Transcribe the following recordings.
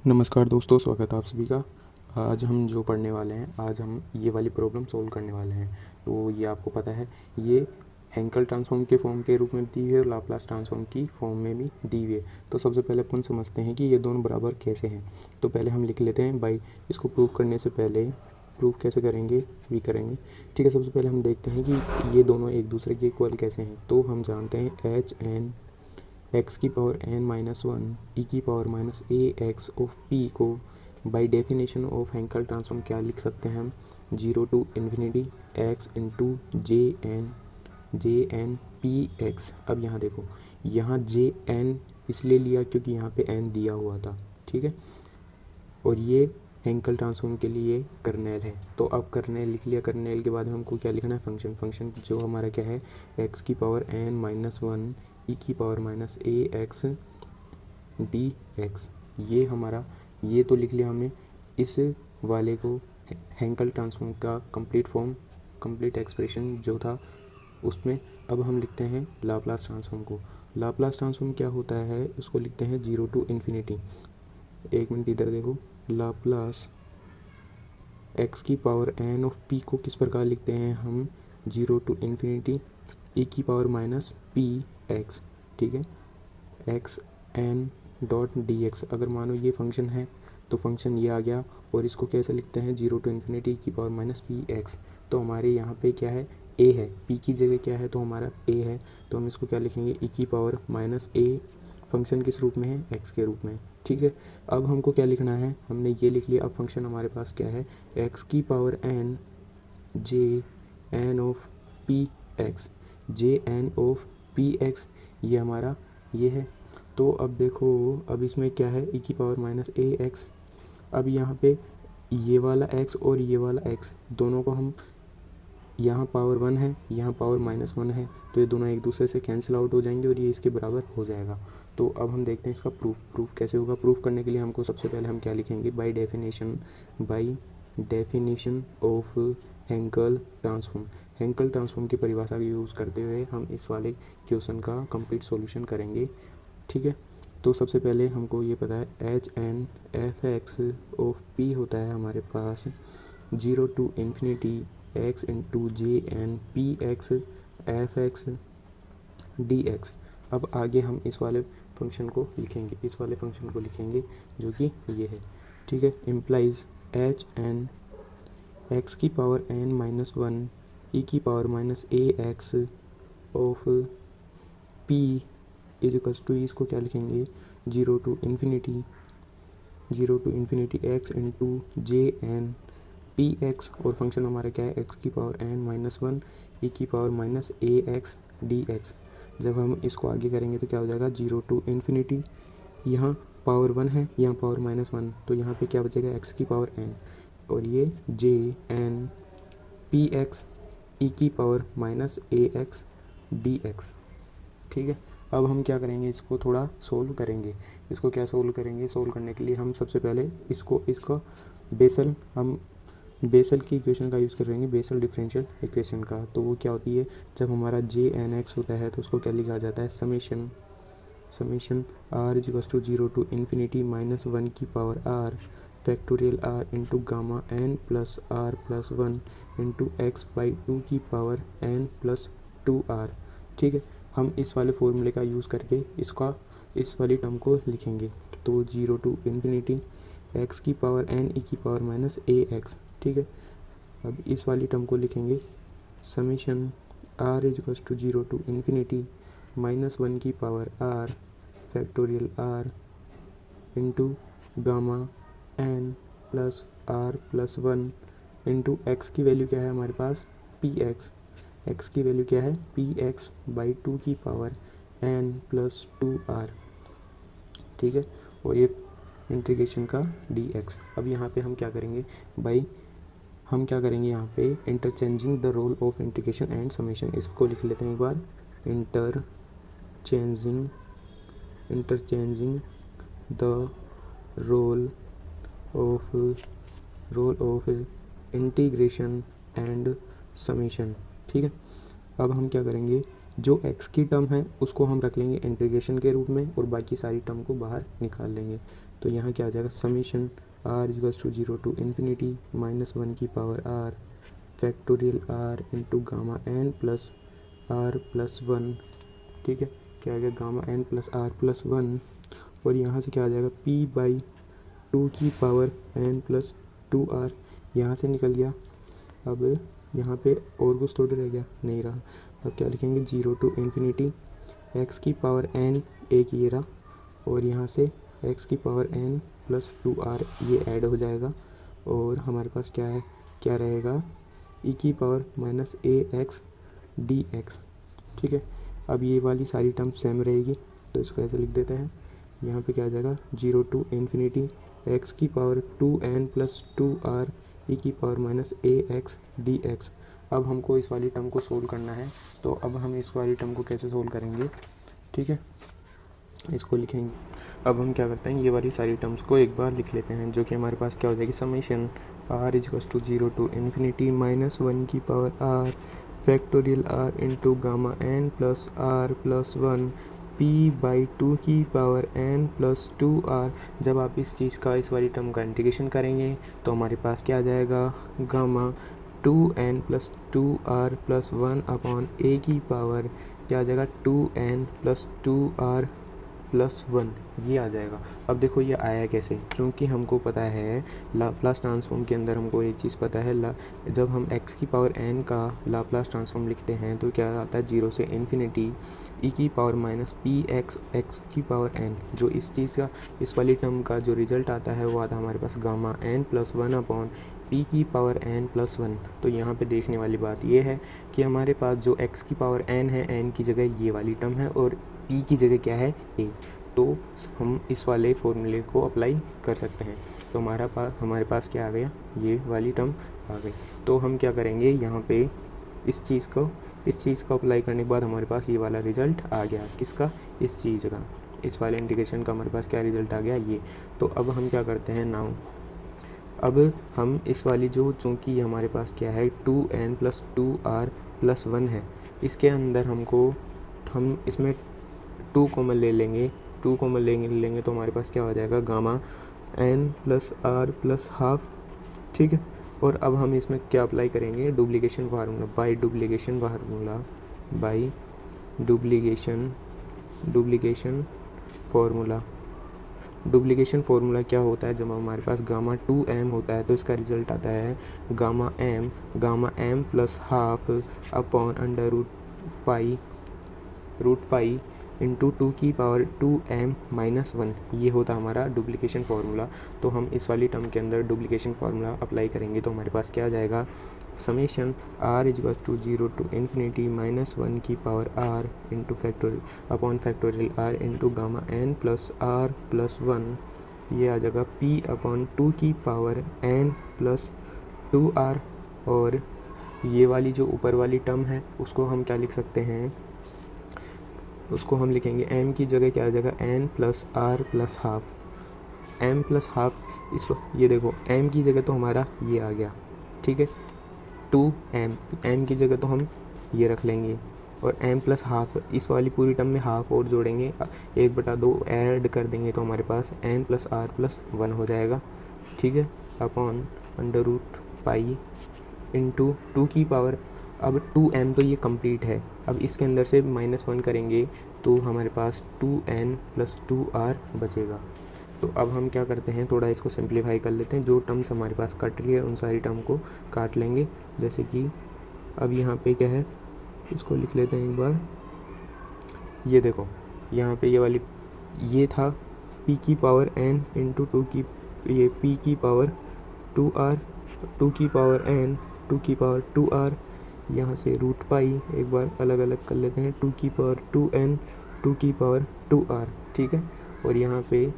नमस्कार दोस्तों, स्वागत है आप सभी का। आज हम जो पढ़ने वाले हैं, आज हम ये वाली प्रॉब्लम सॉल्व करने वाले हैं। तो ये आपको पता है, ये हेंकल ट्रांसफॉर्म के फॉर्म के रूप में दी हुई है और लाप्लास ट्रांसफॉर्म की फॉर्म में भी दी हुई है। तो सबसे पहले अपन समझते हैं कि ये दोनों बराबर कैसे हैं। तो पहले हम लिख लेते हैं बाई, इसको प्रूव करने से पहले प्रूव कैसे करेंगे भी करेंगे। ठीक है, सबसे पहले हम देखते हैं कि ये दोनों एक दूसरे के इक्वल कैसे हैं। तो हम जानते हैं एच एन एक्स की पावर एन माइनस वन ई की power minus A x of P को by definition of Hankel transform क्या लिख सकते हैं हम, zero to infinity x into J N P X. अब यहाँ देखो, यहाँ जे एन इसलिए लिया क्योंकि यहाँ पे एन दिया हुआ था। ठीक है, और ये हैंकल ट्रांसफॉर्म के लिए कर्नेल है। तो अब कर्नेल लिख लिया, कर्नेल के बाद हमको क्या लिखना है, फंक्शन। फंक्शन जो हमारा क्या है, एक्स की पावर एन माइनस वन ई की पावर माइनस ए एक्स डी एक्स। ये हमारा, ये तो लिख लिया हमने। इस वाले को हैंकल ट्रांसफॉर्म का कंप्लीट फॉर्म, कंप्लीट एक्सप्रेशन जो था उसमें अब हम लिखते हैं लाप्लास ट्रांसफॉर्म को। लाप्लास ट्रांसफॉर्म क्या होता है, उसको लिखते हैं जीरो टू इन्फिनिटी। एक मिनट इधर देखो, लाप्लास एक्स की पावर एन ऑफ पी को किस प्रकार लिखते हैं हम, जीरो टू इन्फिनिटी ई की पावर माइनस पी एक्स। ठीक है, x n dot d x. अगर मानो ये फंक्शन है तो फंक्शन ये आ गया, और इसको कैसे लिखते हैं, जीरो टू इन्फिनिटी की पावर माइनस पी एक्स। तो हमारे यहाँ पे क्या है, ए है, पी की जगह क्या है, तो हमारा ए है। तो हम इसको क्या लिखेंगे, ई की पावर माइनस ए, फंक्शन किस रूप में है, एक्स के रूप में। ठीक है, अब हमको क्या लिखना है, हमने ये लिख लिया। अब फंक्शन हमारे पास क्या है, एक्स की power n J n of p x, J n of p x, ये हमारा ये है। तो अब देखो, अब इसमें क्या है, ई की पावर माइनस ए एक्स। अब यहाँ पे ये वाला एक्स और ये वाला एक्स दोनों को हम, यहाँ पावर वन है, यहाँ पावर माइनस वन है, तो ये दोनों एक दूसरे से कैंसिल आउट हो जाएंगे और ये इसके बराबर हो जाएगा। तो अब हम देखते हैं इसका प्रूफ कैसे होगा। प्रूफ करने के लिए हमको सबसे पहले हम क्या लिखेंगे, by definition of Hankel transform. Henkel transform की परिभाषा का यूज़ करते हुए हम इस वाले क्वेश्चन का कंप्लीट सॉल्यूशन करेंगे। ठीक है, तो सबसे पहले हमको ये पता है, H N F X of P होता है हमारे पास zero to infinity x into J N P X F X D X. अब आगे हम इस वाले फंक्शन को लिखेंगे, इस वाले फंक्शन को लिखेंगे जो कि ये है। ठीक है, इम्प्लाइज एच एन एक्स की पावर एन माइनस वन ई की power minus A x of p is equals to, इसको क्या लिखेंगे, zero to infinity x into J N P x, और फंक्शन हमारा क्या है, एक्स की पावर एन माइनस वन ई की पावर माइनस ए एक्स डी एक्स। जब हम इसको आगे करेंगे तो क्या हो जाएगा, जीरो टू इन्फिनिटी, यहाँ पावर वन है, यहाँ पावर माइनस वन, तो यहाँ पे क्या बचेगा, एक्स की पावर एन, और ये जे एन पी एक्स ई की पावर माइनस ए एक्स डी एक्स। ठीक है, अब हम क्या करेंगे, इसको थोड़ा सोल्व करेंगे। इसको क्या सोल्व करेंगे, सोल्व करने के लिए हम सबसे पहले इसको बेसल की इक्वेशन का यूज़ करेंगे, बेसल डिफरेंशियल इक्वेशन का। तो वो क्या होती है, जब हमारा जे एन एक्स होता है तो उसको क्या लिखा जाता है, summation R is equals to zero to infinity minus one की power are factorial are into gamma N plus are plus one into X by two की power N plus two R. ठीक है, हम इस वाले फॉर्मूले का यूज़ करके इस वाली टर्म को लिखेंगे। तो जीरो टू इन्फिनिटी एक्स की पावर एन ई की पावर माइनस ए एक्स। ठीक है, अब इस वाली टर्म को लिखेंगे, summation R is equals to zero to infinity minus one की power are factorial are into gamma N plus are plus one into X की वैल्यू क्या है हमारे पास, पी एक्स। एक्स की वैल्यू क्या है, पी एक्स बाई टू की power N plus two R. ठीक है, और ये इंटीग्रेशन का डी एक्स। अब यहाँ पे हम क्या करेंगे, हम क्या करेंगे यहाँ पे, interchanging the role of integration and summation. इसको लिख लेते हैं एक बार, interchanging the role of integration and summation. ठीक है, अब हम क्या करेंगे, जो एक्स की टर्म है उसको हम रख लेंगे इंटीग्रेशन के रूप में और बाकी सारी टर्म को बाहर निकाल लेंगे। तो यहाँ क्या आ जाएगा, summation r equals to 0 to infinity -1 की power are factorial are into gamma N plus are plus 1। ठीक है, क्या आ गया, gamma N plus are plus 1। और यहाँ से क्या आ जाएगा, पी बाई 2 की पावर एन प्लस 2r, यहाँ से निकल गया। अब यहाँ पे और कुछ थोड़ी रह गया, नहीं रहा। अब क्या लिखेंगे, 0 टू इन्फिनिटी एक्स की पावर n, एक ये रहा, और यहाँ से एक्स की पावर n प्लस 2r ये ऐड हो जाएगा। और हमारे पास क्या है, क्या रहेगा, e की पावर माइनस ए एक्स डी एक्स। ठीक है, अब ये वाली सारी टर्म सेम रहेगी, तो इसको ऐसे लिख देते हैं। यहाँ पे क्या आ जाएगा, 0 टू इन्फिनिटी एक्स की पावर 2n प्लस 2r ई की पावर माइनस ए एक्स डी एक्स। अब हमको इस वाली टर्म को सोल्व करना है, तो अब हम इस वाली टर्म को कैसे सोल्व करेंगे। ठीक है, इसको लिखेंगे। अब हम क्या करते हैं, ये वाली सारी टर्म्स को एक बार लिख लेते हैं, जो कि हमारे पास क्या हो जाएगी, summation r equals to 0 to infinity -1 की power are factorial are into gamma N plus are plus 1 p by 2 की पावर n प्लस 2r। जब आप इस चीज़ का, इस वाली टर्म का इंटीग्रेशन करेंगे तो हमारे पास क्या आ जाएगा, gamma 2n plus 2r plus 1 upon a की पावर क्या आ जाएगा, 2n प्लस 2r प्लस 1, ये आ जाएगा। अब देखो ये आया कैसे, क्योंकि हमको पता है लाप्लास ट्रांसफॉर्म के अंदर हमको एक चीज़ पता है, जब हम x की पावर n का लाप्लास ट्रांसफॉर्म लिखते हैं तो क्या आता है, 0 से इन्फिनिटी e की power minus P X X की पावर n। जो इस चीज़ का, इस वाली टर्म का जो रिजल्ट आता है वो आता है हमारे पास gamma n plus 1 upon p की पावर n प्लस 1। तो यहाँ पे देखने वाली बात ये है कि हमारे पास जो x की पावर n है, n की जगह ये वाली टर्म है और p की जगह क्या है, a। तो हम इस वाले फॉर्मूले को अप्लाई कर सकते हैं। तो हमारे पास क्या आ गया, ये वाली टर्म आ गई। तो हम क्या करेंगे, यहाँ पे इस चीज़ को अप्लाई करने के बाद हमारे पास ये वाला रिज़ल्ट आ गया, किसका, इस चीज़ का, इस वाले इंटीग्रेशन का हमारे पास क्या रिज़ल्ट आ गया, ये। तो अब हम क्या करते हैं, नाउ अब हम इस वाली जो, चूँकि हमारे पास क्या है 2n प्लस 2r प्लस 1 है, इसके अंदर हम इसमें 2 कॉमन ले लेंगे, 2 कॉमन लेंगे तो हमारे पास क्या हो जाएगा, gamma n plus r plus half. ठीक है, और अब हम इसमें क्या अप्लाई करेंगे, duplication formula, by duplication formula क्या होता है, जब हमारे पास गामा 2m होता है तो इसका रिजल्ट आता है gamma m plus half upon under root pi into 2 की पावर 2m माइनस 1, ये होता है हमारा डुप्लीकेशन फार्मूला। तो हम इस वाली टर्म के अंदर डुप्लीकेशन फार्मूला अप्लाई करेंगे तो हमारे पास क्या आ जाएगा, summation r equal to 0 to infinity -1 की power r into factorial upon factorial r into gamma n plus r plus 1, ये आ जाएगा p अपॉन 2 की पावर n प्लस 2r। और ये वाली जो ऊपर वाली टर्म है उसको हम क्या लिख सकते हैं, उसको हम लिखेंगे m की जगह क्या आ जाएगा, n plus r plus half, m plus half. ये देखो m की जगह तो हमारा ये आ गया, ठीक है, 2m की जगह तो हम ये रख लेंगे, और m प्लस हाफ, इस वाली पूरी टर्म में हाफ और जोड़ेंगे, 1/2 ऐड कर देंगे तो हमारे पास n प्लस r प्लस 1 हो जाएगा। ठीक है, upon under root pi into 2 की पावर, अब 2m तो ये कंप्लीट है, अब इसके अंदर से -1 करेंगे तो हमारे पास 2n प्लस 2r बचेगा। तो अब हम क्या करते हैं, थोड़ा इसको सिंप्लीफाई कर लेते हैं, जो टर्म्स हमारे पास कट रही है उन सारी टर्म को काट लेंगे। जैसे कि अब यहाँ पे क्या है, इसको लिख लेते हैं एक बार, ये देखो यहाँ पे ये वाली, ये था p की पावर n इंटू 2 की, ये p की पावर 2r, 2 की पावर n, 2 की पावर 2r, यहाँ से रूट पाई एक बार अलग अलग कर लेते हैं, 2 की पावर 2n, 2 की पावर 2r। ठीक है, और यहाँ पे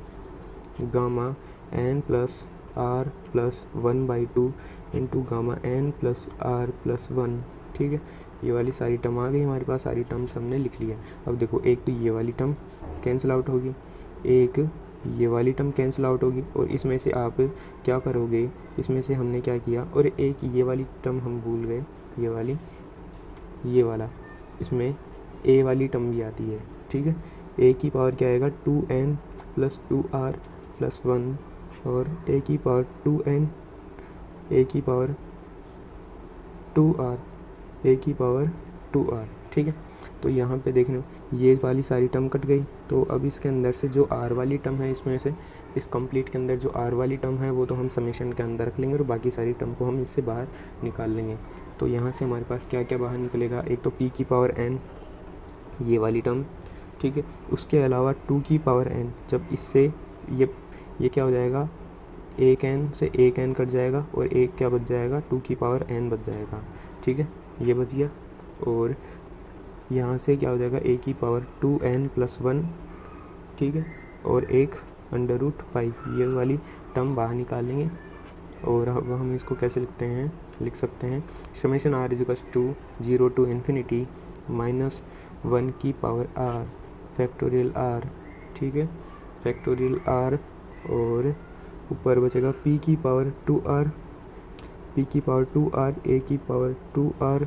gamma n plus r plus 1/2 into gamma n plus r plus 1। ठीक है, ये वाली सारी टर्म आ गई हमारे पास, सारी टर्म्स हमने लिख लिया। अब देखो, एक तो ये वाली टर्म कैंसिल आउट होगी, एक ये वाली टर्म कैंसिल आउट होगी, और इसमें से आप क्या करोगे, इसमें से हमने क्या किया, और एक ये वाली टर्म हम भूल गए, ये वाला, इसमें ए वाली टर्म भी आती है, ठीक है। ए की पावर क्या आएगा 2n प्लस 2r प्लस 1 और ए की पावर 2n, ए की पावर 2r, ए की पावर 2r, ठीक है। तो यहाँ पे देखना ये वाली सारी टर्म कट गई, तो अब इसके अंदर से जो r वाली टर्म है, इसमें से इस कंप्लीट के अंदर जो r वाली टर्म है वो तो हम समेशन के अंदर रख लेंगे और बाकी सारी टर्म को हम इससे बाहर निकाल लेंगे। तो यहाँ से हमारे पास क्या क्या बाहर निकलेगा, एक तो p की पावर n ये वाली टर्म, ठीक है। उसके अलावा 2 की पावर n, जब इससे ये क्या हो जाएगा, एक n से एक n कट जाएगा और एक क्या बच जाएगा 2 की पावर n बच जाएगा, ठीक है, ये बच गया। और यहाँ से क्या हो जाएगा a की पावर 2n प्लस 1, ठीक है, और एक अंडर रूट पाई, ये वाली टर्म बाहर निकालेंगे। और अब हम इसको कैसे लिख सकते हैं summation r equals to 0 to infinity minus 1 की पावर r फैक्टोरियल r, ठीक है, फैक्टोरियल r, और ऊपर बचेगा p की पावर 2r, p की पावर 2r, a की पावर 2r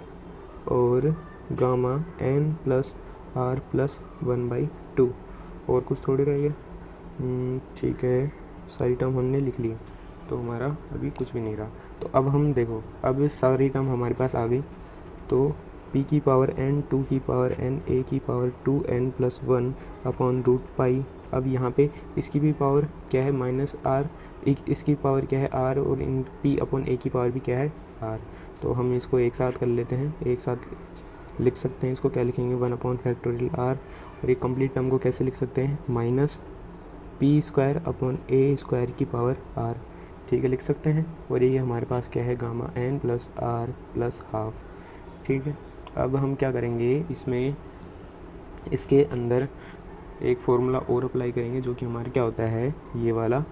और gamma n plus r plus 1/2। और कुछ थोड़ी रह गया, ठीक है, सारी टर्म हमने लिख ली, तो हमारा अभी कुछ भी नहीं रहा। तो अब हम देखो, अब सारी टर्म हमारे पास आ गई, तो p की पावर n, 2 की पावर n, a की power 2n plus 1 upon root pi. अब यहाँ पे इसकी भी पावर क्या है माइनस r, इसकी पावर क्या है r, और इन p अपॉन a की पावर भी क्या है r। तो हम इसको एक साथ कर लेते हैं, एक साथ लिख सकते हैं। इसको क्या लिखेंगे 1 अपॉन फैक्टोरियल r, और एक कंप्लीट टर्म को कैसे लिख सकते हैं minus p square upon a square की पावर r, ठीक है, लिख सकते हैं। और ये हमारे पास क्या है gamma n plus r plus half, ठीक है। अब हम क्या करेंगे, इसमें इसके अंदर एक फॉर्मूला और अप्लाई करेंगे, जो कि हमारा क्या होता है, ये वाला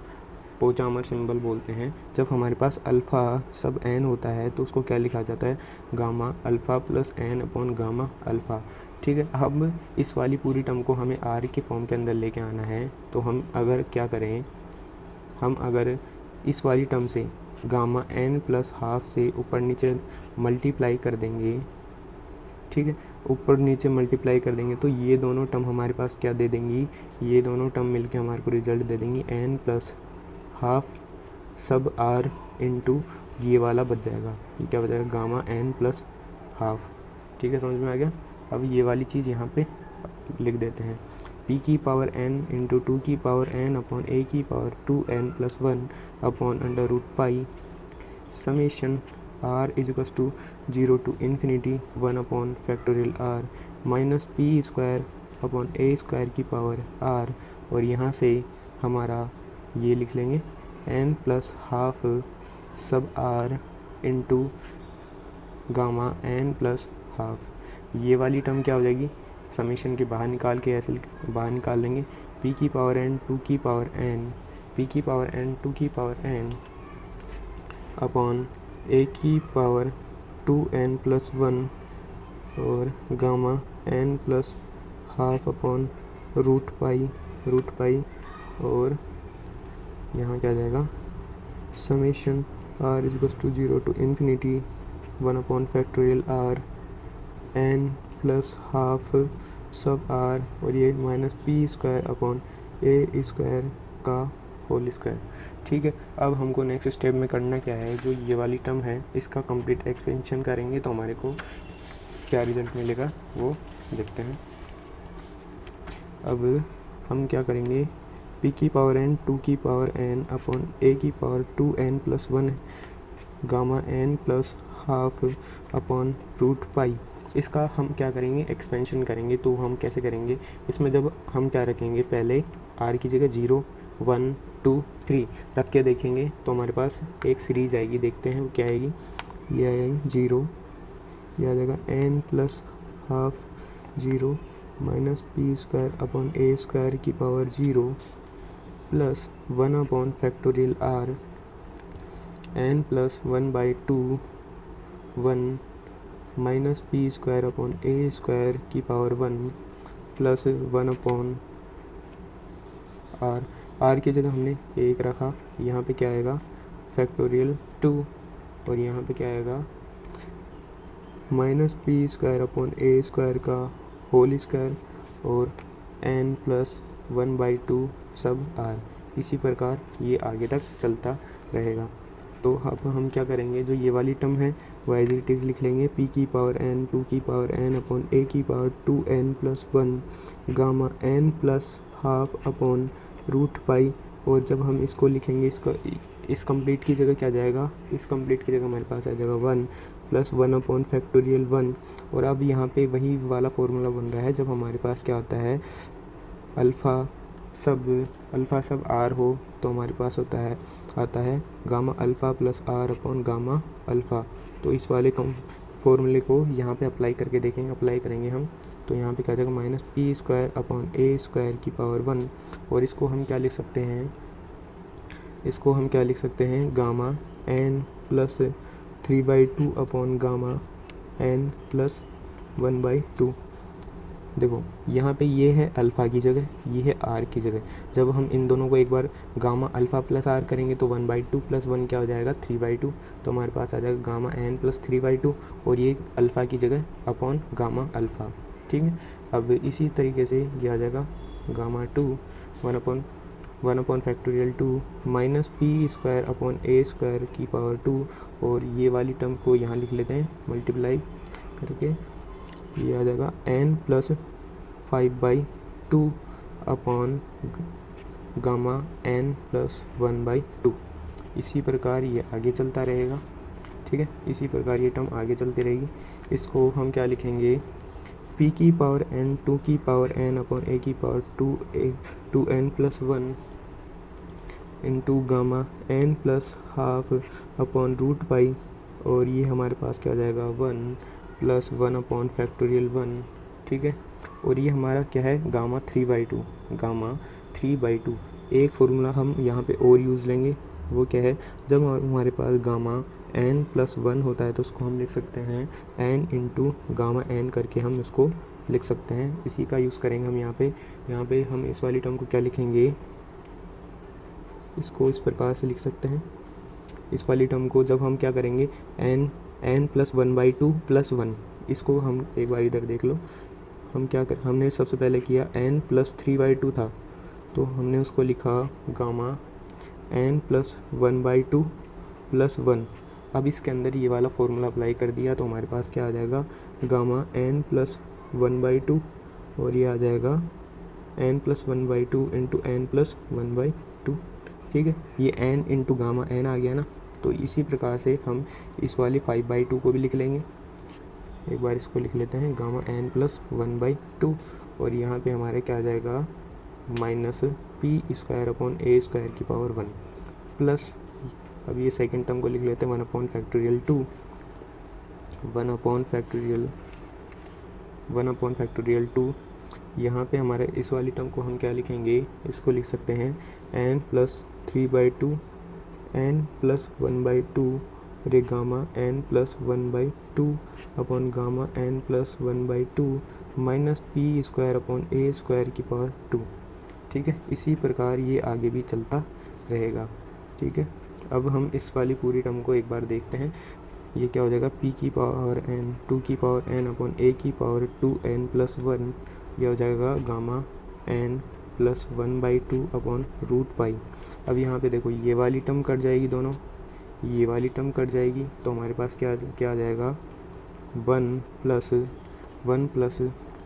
पोचामर सिंबल बोलते हैं। जब हमारे पास अल्फ़ा सब n होता है तो उसको क्या लिखा जाता है, gamma alpha plus n upon gamma alpha, ठीक है। अब इस वाली पूरी टर्म को हमें r के फॉर्म के अंदर लेके आना है, तो हम अगर क्या करें, हम अगर इस वाली टर्म से गामा n प्लस हाफ से ऊपर नीचे मल्टीप्लाई कर देंगे, ठीक है, ऊपर नीचे मल्टीप्लाई कर देंगे, तो ये दोनों टर्म हमारे पास क्या दे देंगी, ये दोनों टर्म मिलके हमारे को रिजल्ट दे देंगी n plus half sub r into ये वाला बच जाएगा, ये क्या बच जाएगा गामा n प्लस हाफ, ठीक है, समझ में आ गया। अब ये वाली चीज़ यहाँ पे लिख देते हैं, p की पावर n इंटू 2 की पावर n अपॉन a की power 2n plus 1 upon under root pi summation r equals to 0 to infinity 1 upon factorial r minus p square upon a square की पावर r, और यहाँ से हमारा ये लिख लेंगे n plus half sub r into gamma n plus half. ये वाली टर्म क्या हो जाएगी, समेशन के बाहर निकाल के ऐसे बाहर निकाल लेंगे, p की पावर n 2 की पावर n, p की पावर n 2 की पावर n अपॉन a की पावर 2n प्लस 1 और gamma n plus half upon root pi, और यहाँ क्या जाएगा summation r equals to 0 to infinity 1 upon factorial r n plus half sub r, और ये minus p square upon a square का whole square, ठीक है। अब हमको नेक्स्ट स्टेप में करना क्या है, जो ये वाली टर्म है इसका कंप्लीट एक्सपेंशन करेंगे, तो हमारे को क्या रिजल्ट मिलेगा वो देखते हैं। अब हम क्या करेंगे, p की पावर n 2 की पावर n अपॉन a की power 2n plus 1 gamma n plus half upon root pi, इसका हम क्या करेंगे एक्सपेंशन करेंगे। तो हम कैसे करेंगे, इसमें जब हम क्या रखेंगे, पहले r की जगह 0 1 2 3 रख के देखेंगे, तो हमारे पास एक सीरीज आएगी, देखते हैं वो क्या आएगी, ये आएगी 0, ये आ जाएगा n plus half 0 minus p square upon a square की power 0 plus 1 upon factorial r n plus 1/2 1 minus p square upon a square की पावर 1 प्लस 1 अपॉन r की जगह हमने 1 रखा, यहाँ पे क्या आएगा फैक्टोरियल 2, और यहाँ पे क्या आएगा minus p square upon a square का होल स्क्वायर और n प्लस 1/2 सब r। इसी प्रकार ये आगे तक चलता रहेगा। तो अब हम क्या करेंगे, जो ये वाली टर्म है वो एज इट इज़ लिख लेंगे, p की पावर n 2 की पावर n अपॉन a की power 2n plus 1 gamma n plus half upon root pi. और जब हम इसको लिखेंगे, इस कंप्लीट की जगह क्या जाएगा, इस कंप्लीट की जगह हमारे पास आ जाएगा 1 प्लस 1 अपॉन फैक्टोरियल 1। और अब यहाँ पे वही वाला फॉर्मूला बन रहा है जब हमारे पास क्या होता है, अल्फ़ा सब आर हो, तो हमारे पास आता है gamma alpha plus r upon gamma alpha. तो इस वाले फॉर्मूले को यहाँ पे अप्लाई करके देखेंगे, अप्लाई करेंगे हम, तो यहाँ पे क्या जाएगा माइनस पी स्क्वायर अपॉन ए स्क्वायर की पावर 1। और इसको हम क्या लिख सकते हैं, gamma n plus 3/2 upon gamma n plus 1/2। देखो यहाँ पे ये है अल्फ़ा की जगह, ये है आर की जगह। जब हम इन दोनों को एक बार गामा अल्फ़ा प्लस आर करेंगे तो 1/2 प्लस 1 क्या हो जाएगा 3/2। तो हमारे पास आ जाएगा गामा n प्लस 3/2 और ये अल्फ़ा की जगह अपॉन गामा अल्फ़ा। ठीक है, अब इसी तरीके से ये आ जाएगा gamma 2 1 upon factorial 2 minus P square upon ए स्क्वायर की पावर 2। और ये वाली टर्म को यहाँ लिख लेते हैं मल्टीप्लाई करके, ये आ जाएगा n plus 5/2 upon gamma n plus 1/2। इसी प्रकार ये आगे चलता रहेगा। ठीक है, इसी प्रकार ये टर्म आगे चलती रहेगी। इसको हम क्या लिखेंगे, p की पावर n 2 की पावर n अपॉन a की power 2n plus 1 into gamma n plus half upon root pi. और ये हमारे पास क्या आ जाएगा 1 प्लस 1 अपॉन फैक्टोरियल 1। ठीक है, और ये हमारा क्या है गामा 3/2। एक फॉर्मूला हम यहाँ पे और यूज़ लेंगे, वो क्या है, जब हमारे पास गामा n प्लस 1 होता है तो उसको हम लिख सकते हैं n इंटू गामा n करके हम उसको लिख सकते हैं। इसी का यूज़ करेंगे हम यहाँ पे हम इस वाली टर्म को क्या लिखेंगे, इसको इस प्रकार से लिख सकते हैं। इस वाली टर्म को जब हम क्या करेंगे n प्लस 1/2 प्लस 1, इसको हम एक बार इधर देख लो, हमने सबसे पहले किया n प्लस 3/2 था, तो हमने उसको लिखा गामा n प्लस 1/2 प्लस 1। अब इसके अंदर ये वाला फॉर्मूला अप्लाई कर दिया तो हमारे पास क्या आ जाएगा गामा n प्लस 1/2 और ये आ जाएगा n plus 1/2 into n plus 1/2। ठीक है, ये n इंटू गामा n आ गया ना। तो इसी प्रकार से हम इस वाली 5/2 को भी लिख लेंगे। एक बार इसको लिख लेते हैं गामा n प्लस 1/2 और यहाँ पे हमारे क्या आ जाएगा माइनस पी स्क्वायर अपॉन ए स्क्वायर की पावर 1 प्लस, अब ये सेकंड टर्म को लिख लेते हैं 1 अपॉन फैक्टोरियल 2। यहाँ पे हमारे इस वाली टर्म को हम क्या लिखेंगे, इसको लिख सकते हैं n प्लस 3/2 n प्लस 1/2 रे gamma n plus 1/2 upon gamma n plus 1/2 minus P square upon ए स्क्वायर की पावर 2। ठीक है, इसी प्रकार ये आगे भी चलता रहेगा। ठीक है, अब हम इस वाली पूरी टर्म को एक बार देखते हैं। ये क्या हो जाएगा p की पावर n 2 की पावर n अपॉन a की पावर 2n प्लस 1, यह हो जाएगा gamma n plus 1/2 upon root pi. अब यहाँ पे देखो ये वाली टर्म कट जाएगी, दोनों ये वाली टर्म कट जाएगी, तो हमारे पास क्या आ जाएगा 1 प्लस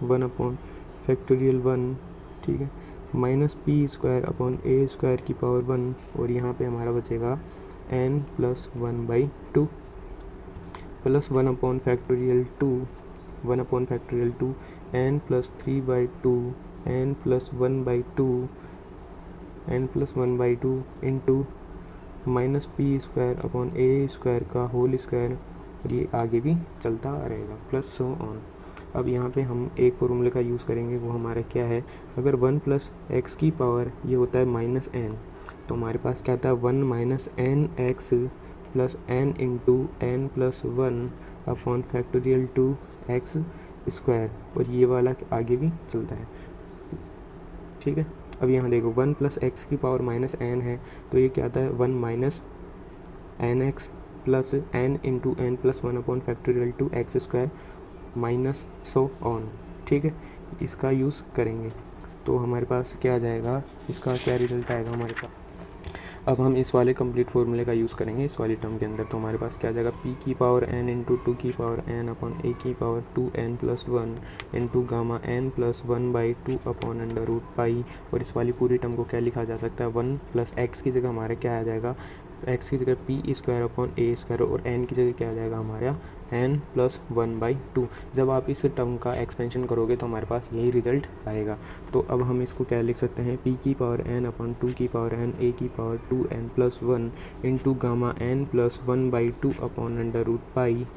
1 अपॉन फैक्टोरियल 1। ठीक है, माइनस पी स्क्वायर अपॉन ए स्क्वायर की पावर 1 और यहाँ पे हमारा बचेगा n plus 1/2 plus 1 upon factorial 2 n plus 3/2 n plus 1/2 into minus P square upon ए स्क्वायर का होल स्क्वायर, और ये आगे भी चलता रहेगा प्लस सो ऑन। अब यहाँ पे हम एक फॉर्मूले का यूज़ करेंगे, वो हमारा क्या है, अगर 1 प्लस एक्स की पावर ये होता है माइनस n, तो हमारे पास क्या आता है 1 minus n x plus n into n plus 1 upon factorial 2x square, और ये वाला आगे भी चलता है। ठीक है, अब यहाँ देखो 1 प्लस एक्स की पावर माइनस n है, तो ये क्या आता है 1 minus n x plus n into n plus 1 upon factorial 2x square minus so on. ठीक है, इसका यूज़ करेंगे तो हमारे पास क्या आ जाएगा, इसका क्या रिजल्ट आएगा हमारे पास। अब हम इस वाले कंप्लीट फॉर्मूले का यूज़ करेंगे इस वाली टर्म के अंदर, तो हमारे पास क्या आ जाएगा, पी की पावर एन इंटू टू की पावर एन अपॉन ए की power 2n plus 1 into gamma N plus 1/2 upon under root pi. और इस वाली पूरी टर्म को क्या लिखा जा सकता है, 1 प्लस एक्स की जगह हमारे क्या आ जाएगा, एक्स की जगह पी स्क्वायर अपॉन ए स्क्वायर, और एन की जगह क्या आ जाएगा हमारा एन प्लस 1/2। जब आप इस टर्म का एक्सपेंशन करोगे तो हमारे पास यही रिजल्ट आएगा। तो अब हम इसको क्या लिख सकते हैं, पी की पावर एन अपॉन टू की पावर एन ए की power 2n plus 1 into gamma N plus 1/2 upon under root pi.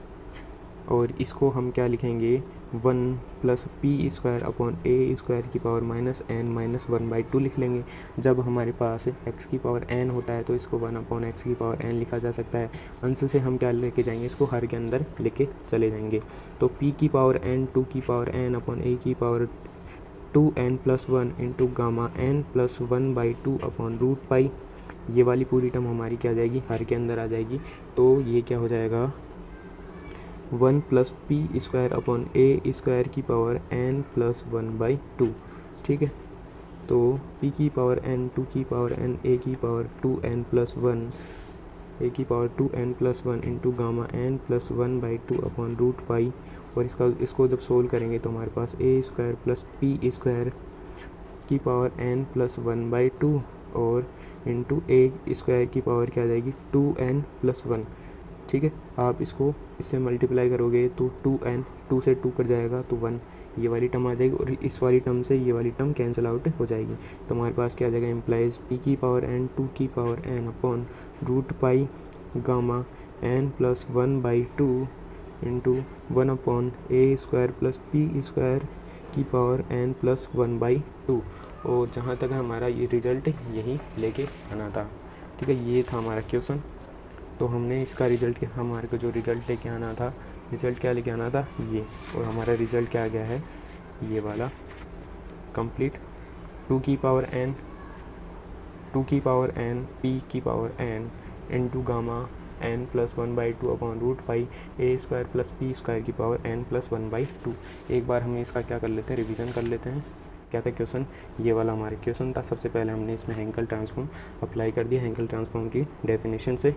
और इसको हम क्या लिखेंगे, 1 प्लस पी स्क्वायर अपॉन ए स्क्वायर की पावर माइनस एन माइनस 1/2 लिख लेंगे। जब हमारे पास एक्स की पावर एन होता है तो इसको 1 अपॉन एक्स की पावर एन लिखा जा सकता है। अंश से हम क्या लेके जाएंगे, इसको हर के अंदर लेके चले जाएंगे। तो पी की पावर एन टू की पावर एन अपॉन ए की power 2n plus 1 into gamma N plus 1/2 upon root pi. ये वाली पूरी टर्म हमारी क्या आ जाएगी, हर के अंदर आ जाएगी। तो ये क्या हो जाएगा, 1 प्लस पी स्क्वायर अपॉन ए स्क्वायर की पावर एन प्लस 1/2। ठीक है, तो पी की पावर एन टू की पावर एन ए की पावर 2n प्लस 1 ए की power 2n plus 1 into gamma N plus 1/2 upon root pi. और इसको जब सोल्व करेंगे तो हमारे पास a square plus P square की पावर एन प्लस 1/2 और इंटू ए स्क्वायर की पावर क्या आ जाएगी, 2n प्लस 1। ठीक है, आप इसको इससे मल्टीप्लाई करोगे तो 2n 2 से 2 कट जाएगा तो 1, ये वाली टर्म आ जाएगी। और इस वाली टर्म से ये वाली टर्म कैंसिल आउट हो जाएगी। तो हमारे पास क्या आ जाएगा, इम्प्लाइज पी की पावर एन टू की power N upon root pi gamma N plus 1/2 into 1 upon ए स्क्वायर प्लस पी स्क्वायर की पावर एन प्लस 1/2। और जहाँ तक हमारा ये रिजल्ट यही लेके आना था। ठीक है, ये था हमारा क्वेश्चन। तो हमने इसका रिजल्ट हमारे को जो रिज़ल्ट लेके आना था, रिज़ल्ट क्या लेके आना था ये, और हमारा रिज़ल्ट क्या आ गया है, ये वाला कंप्लीट 2 की पावर एन पी की power N into gamma N plus 1/2 upon root pi A square plus P square की पावर एन प्लस 1/2। एक बार हम इसका क्या कर लेते हैं, रिवीजन कर लेते हैं। क्या था क्वेश्चन, ये वाला हमारा क्वेश्चन था। सबसे पहले हमने इसमें हेंकल ट्रांसफॉर्म अप्लाई कर दिया, हेंकल ट्रांसफॉर्म की डेफिनेशन से।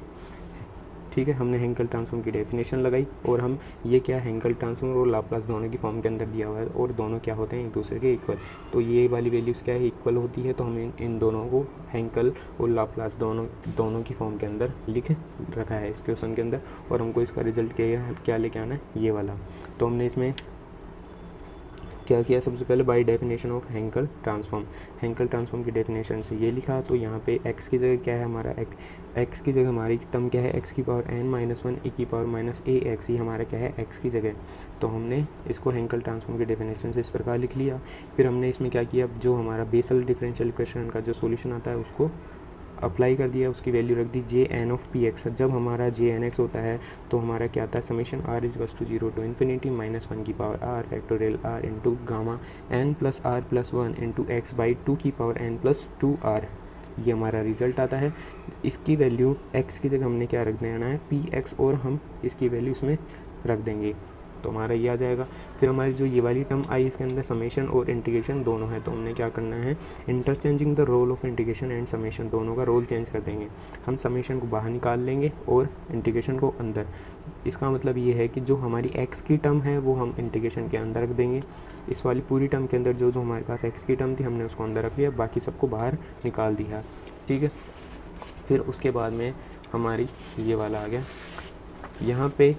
ठीक है, हमने हेंकल ट्रांसफॉर्म की डेफिनेशन लगाई और हम ये क्या हेंकल ट्रांसफॉर्म और लाप्लास दोनों की फॉर्म के अंदर दिया हुआ है और दोनों क्या होते हैं, एक दूसरे के इक्वल। तो ये वाली वैल्यूज़ क्या है, इक्वल होती है। तो हमें इन दोनों को हेंकल और लाप्लास दोनों की फॉर्म के अंदर लिख रखा है इस क्वेश्चन के अंदर। और हमको इसका रिजल्ट क्या लेके आना है, ये वाला। तो हमने इसमें क्या किया, सबसे पहले बाय डेफिनेशन ऑफ हेंकल ट्रांसफॉर्म की डेफिनेशन से ये लिखा। तो यहाँ पे x की जगह क्या है हमारा, x की जगह हमारी टर्म क्या है, x की पावर n-1 e की पावर माइनस ax, ही हमारा क्या है x की जगह। तो हमने इसको हेंकल ट्रांसफॉर्म की डेफिनेशन से इस प्रकार लिख लिया। फिर हमने इसमें क्या किया, जो हमारा बेसल डिफरेंशियल इक्वेशन का जो सोल्यूशन आता है उसको अप्लाई कर दिया, उसकी वैल्यू रख दी jn ऑफ px। जब हमारा jnx होता है तो हमारा क्या आता है, summation r equals to 0 to infinity minus 1 की power r factorial r into gamma n plus r plus 1 into x by 2 की पावर n प्लस 2r। ये हमारा रिजल्ट आता है। इसकी वैल्यू x की जगह हमने क्या रख देना है, px, और हम इसकी वैल्यू इसमें रख देंगे तो हमारा ये आ जाएगा। फिर हमारी जो ये वाली टर्म आई, इसके अंदर समेशन और इंटीग्रेशन दोनों है। तो हमने क्या करना है, interchanging the role of integration and summation, दोनों का रोल चेंज कर देंगे। हम समेशन को बाहर निकाल लेंगे और इंटीग्रेशन को अंदर। इसका मतलब ये है कि जो हमारी x की टर्म है वो हम इंटीग्रेशन के अंदर रख देंगे। इस वाली पूरी टर्म के अंदर जो हमारे पास x की टर्म थी हमने उसको अंदर रख लिया, बाकी सबको बाहर निकाल दिया। ठीक है, फिर उसके बाद में हमारी ये वाला आ गया। यहाँ पे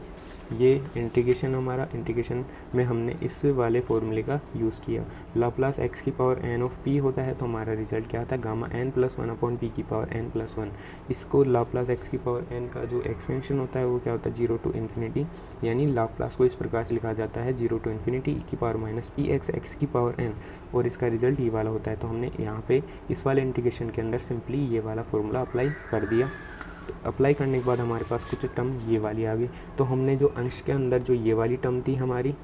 ये इंटीग्रेशन, हमारा इंटीग्रेशन में हमने इस वाले फॉर्मूले का यूज़ किया। लाप्लास x की पावर n ऑफ p होता है तो हमारा रिजल्ट क्या आता है, gamma n plus 1 upon p की पावर n प्लस 1। इसको लाप्लास x की पावर n का जो एक्सपेंशन होता है वो क्या होता है, 0 टू इन्फिनिटी। यानी लाप्लास को इस प्रकार से लिखा जाता है 0 टू इन्फिनिटी e की पावर माइनस पी x की पावर n, और इसका रिजल्ट ये वाला होता है। तो हमने यहाँ पे इस वाले इंटीग्रेशन के अंदर सिंपली ये वाला फॉर्मूला अप्लाई कर दिया। तो अप्लाई करने के बाद हमारे पास कुछ टर्म ये वाली आ गई। तो हमने जो अंश के अंदर जो ये वाली टर्म थी हमारी,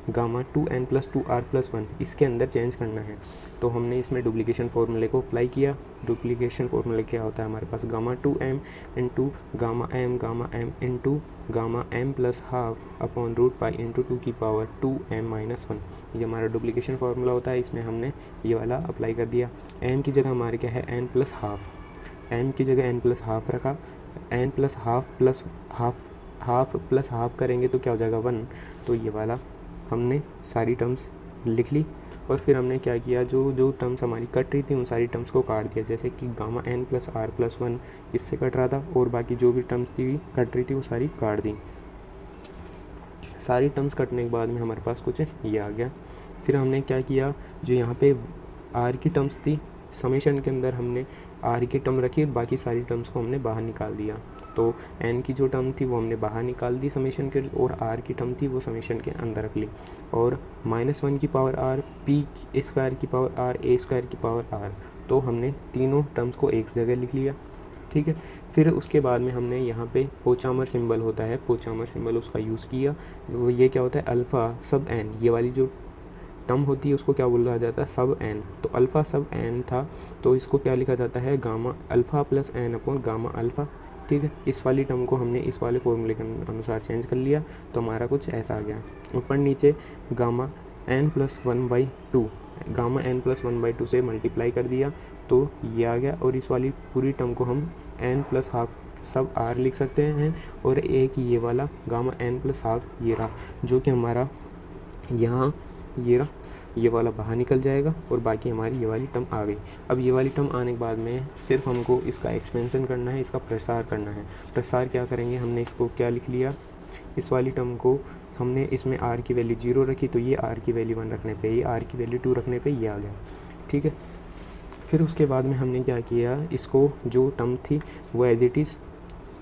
गामा 2n+2r+1 इसके अंदर चेंज करना है। तो हमने इसमें डुप्लीकेशन फार्मूले को अप्लाई किया। डुप्लीकेशन फार्मूले क्या होता है हमारे पास, gamma 2m into gamma m into gamma m+12 upon root pi into 2 की पावर 2m-1। ये हमारा डुप्लीकेशन फार्मूला होता है। इसमें हमने ये वाला अप्लाई कर दिया। m की जगह हमारे क्या है n+12, m की जगह n+12 रखा। n+12 plus half plus half करेंगे तो क्या हो जाएगा 1। तो ये वाला हमने सारी टर्म्स लिख ली और फिर हमने क्या किया, जो टर्म्स हमारी कट रही थी उन सारी टर्म्स को काट दिया। जैसे कि गामा n+r+1 इससे कट रहा था और बाकी जो भी टर्म्स थी कट रही थी वो सारी काट दी। सारी टर्म्स कटने के बाद में हमारे पास कुछ ये आ गया। फिर हमने क्या किया, जो यहाँ पे r की टर्म्स थी समेशन के अंदर हमने r की टर्म रखी और बाकी सारी टर्म्स को हमने बाहर निकाल दिया। तो n की जो टर्म थी वो हमने बाहर निकाल दी समेशन के, और r की टर्म थी वो समेशन के अंदर रख ली। और -1 की पावर r, p² की पावर r, a² की पावर r, तो हमने तीनों टर्म्स को एक जगह लिख लिया। ठीक है। फिर उसके बाद में हमने यहाँ पे पोचामर सिंबल होता है, पोचामर सिंबल उसका यूज़ किया। वो ये क्या होता है, अल्फ़ा सब n, ये वाली जो टर्म होती है उसको क्या बोला जाता है, सब n। तो अल्फ़ा सब n था तो इसको क्या लिखा जाता है, gamma alpha plus n upon gamma alpha. ठीक है। इस वाली टर्म को हमने इस वाले फॉर्मूले के अनुसार चेंज कर लिया तो हमारा कुछ ऐसा आ गया। ऊपर नीचे गामा n+1/2, गामा n+1/2 से मल्टीप्लाई कर दिया तो ये आ गया। और इस वाली पूरी टर्म को हम n+12 सब r लिख सकते हैं। और एक ये वाला गामा n+12 ये रहा, जो कि हमारा यहाँ ये रहा, ये वाला बाहर निकल जाएगा और बाकी हमारी ये वाली टर्म आ गई। अब ये वाली टर्म आने के बाद में सिर्फ हमको इसका एक्सपेंशन करना है, इसका प्रसार करना है। प्रसार क्या करेंगे, हमने इसको क्या लिख लिया, इस वाली टर्म को हमने इसमें r की वैल्यू 0 रखी तो ये r की वैल्यू 1 रखने पे, ये r की वैल्यू 2 रखने पे ये आ गया। ठीक है। फिर उसके बाद में हमने क्या किया, इसको जो टर्म थी वो एज इट इज़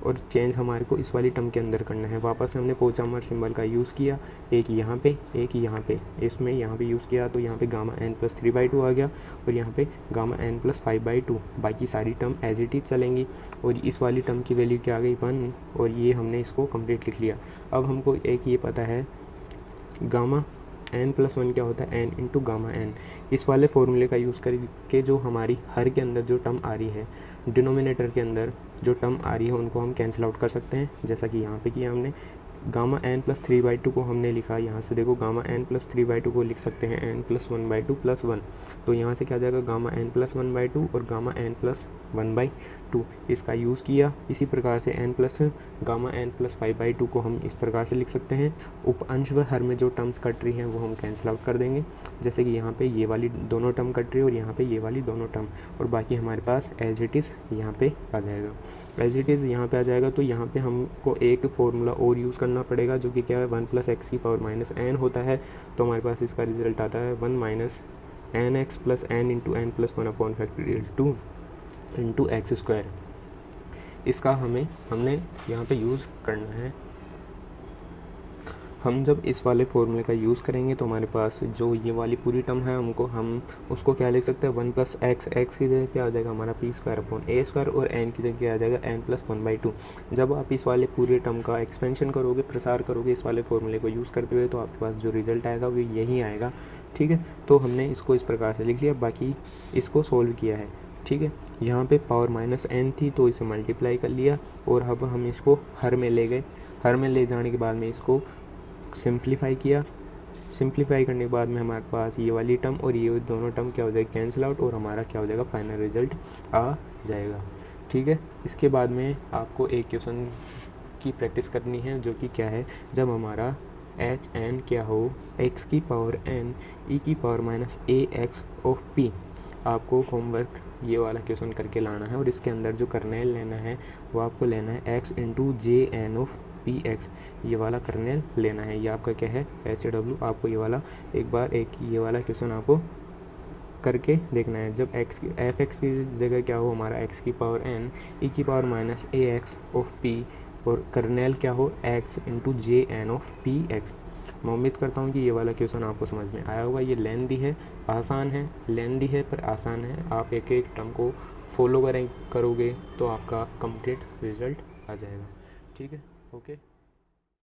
और चेंज हमारे को इस वाली टर्म के अंदर करना है। वापस हमने पोचामर सिंबल का यूज़ किया, एक यहाँ पे एक यहाँ पे, इसमें यहाँ पे यूज़ किया तो यहाँ पे गामा n+3/2 आ गया और यहाँ पे गामा n+5/2। बाकी सारी टर्म एज इट इज चलेंगी और इस वाली टर्म की वैल्यू क्या आ गई 1 और ये हमने इसको कंप्लीट लिख लिया। अब हमको एक ये पता है गामा n+1 क्या होता है, n इंटू गामा n। इस वाले फॉर्मूले का यूज़ करके जो हमारी हर के अंदर जो टर्म आ रही है, डिनोमिनेटर के अंदर जो टर्म आ रही है उनको हम कैंसिल आउट कर सकते हैं। जैसा कि यहाँ पे किया हमने, गामा n+3/2 को हमने लिखा, यहाँ से देखो गामा n+3/2 को लिख सकते हैं n+1/2 + 1। तो यहाँ से क्या आ जाएगा, गामा n+1/2 और गामा n+1/2 इसका यूज़ किया। इसी प्रकार से गामा n+5/2 को हम इस प्रकार से लिख सकते हैं। उप अंश व हर में जो टर्म्स कट रही हैं वो हम कैंसिल आउट कर देंगे। जैसे कि यहाँ पे ये वाली दोनों टर्म कट रही है और यहाँ पे ये वाली दोनों टर्म, और बाकी हमारे पास एज इट इज़ यहाँ पे आ जाएगा। एज इट इज़ यहाँ पे आ जाएगा तो यहाँ पे हमको एक फार्मूला और यूज़ करना पड़ेगा जो कि क्या है, 1 + x की पावर -n होता है। तो हमारे पास इसका रिजल्ट आता है 1 - nx + n into n+1 upon factorial 2 into x²। इसका हमने यहाँ पे यूज़ करना है। हम जब इस वाले फॉर्मूले का यूज़ करेंगे तो हमारे पास जो ये वाली पूरी टर्म है हम उसको क्या लिख सकते हैं, 1 + x की जगह क्या आ जाएगा हमारा p² अपॉन a² और n की जगह क्या आ जाएगा n+1/2। जब आप इस वाले पूरे टर्म का एक्सपेंशन करोगे, प्रसार करोगे इस वाले फॉर्मूले को यूज़ करते हुए, तो आपके पास जो रिज़ल्ट आएगा वो यही आएगा। ठीक है। तो हमने इसको इस प्रकार से लिख लिया, बाकी इसको सोल्व किया है। ठीक है। यहाँ पे पावर -n थी तो इसे मल्टीप्लाई कर लिया और अब हम इसको हर में ले गए। हर में ले जाने के बाद में इसको सिंप्लीफाई किया। सिंप्लीफाई करने के बाद में हमारे पास ये वाली टर्म और ये दोनों टर्म क्या हो जाएगा, कैंसिल आउट, और हमारा क्या हो जाएगा, फाइनल रिजल्ट आ जाएगा। ठीक है। इसके बाद में आपको एक क्वेश्चन की प्रैक्टिस करनी है जो कि क्या है, जब हमारा hn क्या हो, x की पावर n e की पावर -ax ऑफ p। आपको होमवर्क ये वाला क्वेश्चन करके लाना है और इसके अंदर जो कर्नेल लेना है वो आपको लेना है x into jn of px। ये वाला कर्नेल लेना है, ये आपका क्या है, HW। आपको ये वाला ये वाला क्वेश्चन आपको करके देखना है। जब f(x) की जगह क्या हो हमारा x की पावर n e की पावर -ax ऑफ p और कर्नेल क्या हो x into jn of px। मैं उम्मीद करता हूँ कि ये वाला क्वेश्चन आपको समझ में आया होगा। ये लेंदी है, आसान है, लेंदी है पर आसान है। आप एक एक टर्म को फॉलो करोगे तो आपका कंप्लीट रिजल्ट आ जाएगा। ठीक है। ओके।